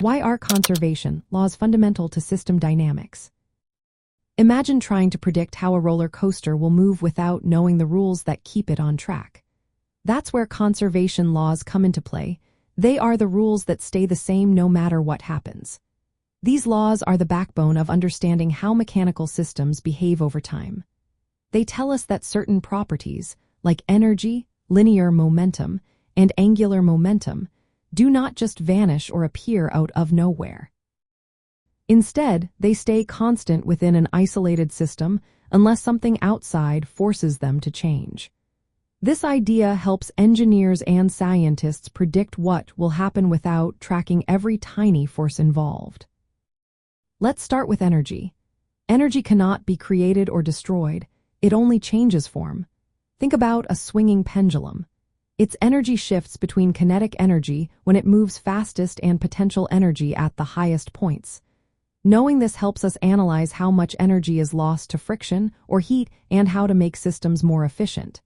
Why are conservation laws fundamental to system dynamics? Imagine trying to predict how a roller coaster will move without knowing the rules that keep it on track. That's where conservation laws come into play. They are the rules that stay the same no matter what happens. These laws are the backbone of understanding how mechanical systems behave over time. They tell us that certain properties, like energy, linear momentum, and angular momentum, do not just vanish or appear out of nowhere. Instead, they stay constant within an isolated system unless something outside forces them to change. This idea helps engineers and scientists predict what will happen without tracking every tiny force involved. Let's start with energy. Energy cannot be created or destroyed, it only changes form. Think about a swinging pendulum. Its energy shifts between kinetic energy when it moves fastest and potential energy at the highest points. Knowing this helps us analyze how much energy is lost to friction or heat and how to make systems more efficient.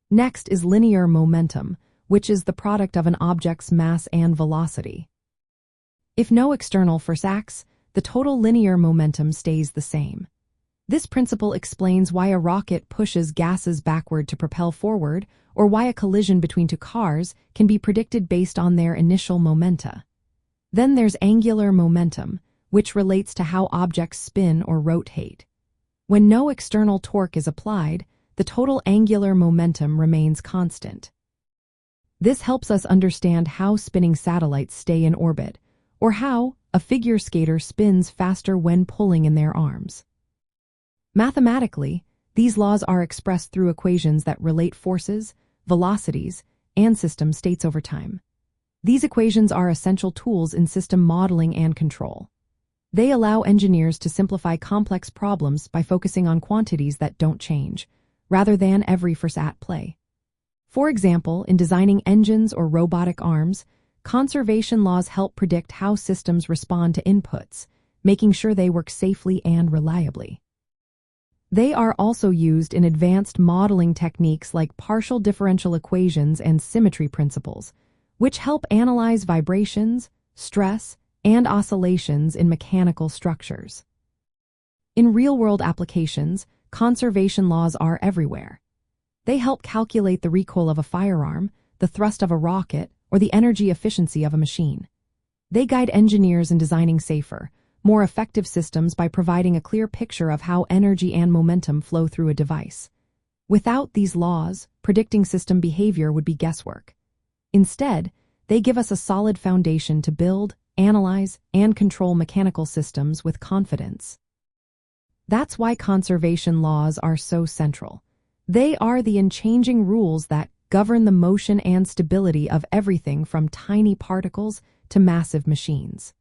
Next is linear momentum, which is the product of an object's mass and velocity. If no external force acts, the total linear momentum stays the same. This principle explains why a rocket pushes gases backward to propel forward, or why a collision between two cars can be predicted based on their initial momenta. Then there's angular momentum, which relates to how objects spin or rotate. When no external torque is applied, the total angular momentum remains constant. This helps us understand how spinning satellites stay in orbit, or how a figure skater spins faster when pulling in their arms. Mathematically, these laws are expressed through equations that relate forces, velocities, and system states over time. These equations are essential tools in system modeling and control. They allow engineers to simplify complex problems by focusing on quantities that don't change, rather than every force at play. For example, in designing engines or robotic arms, conservation laws help predict how systems respond to inputs, making sure they work safely and reliably. They are also used in advanced modeling techniques like partial differential equations and symmetry principles, which help analyze vibrations, stress, and oscillations in mechanical structures. In real-world applications, conservation laws are everywhere. They help calculate the recoil of a firearm, the thrust of a rocket, or the energy efficiency of a machine. They guide engineers in designing safer, more effective systems by providing a clear picture of how energy and momentum flow through a device. Without these laws, predicting system behavior would be guesswork. Instead, they give us a solid foundation to build, analyze, and control mechanical systems with confidence. That's why conservation laws are so central. They are the unchanging rules that govern the motion and stability of everything from tiny particles to massive machines.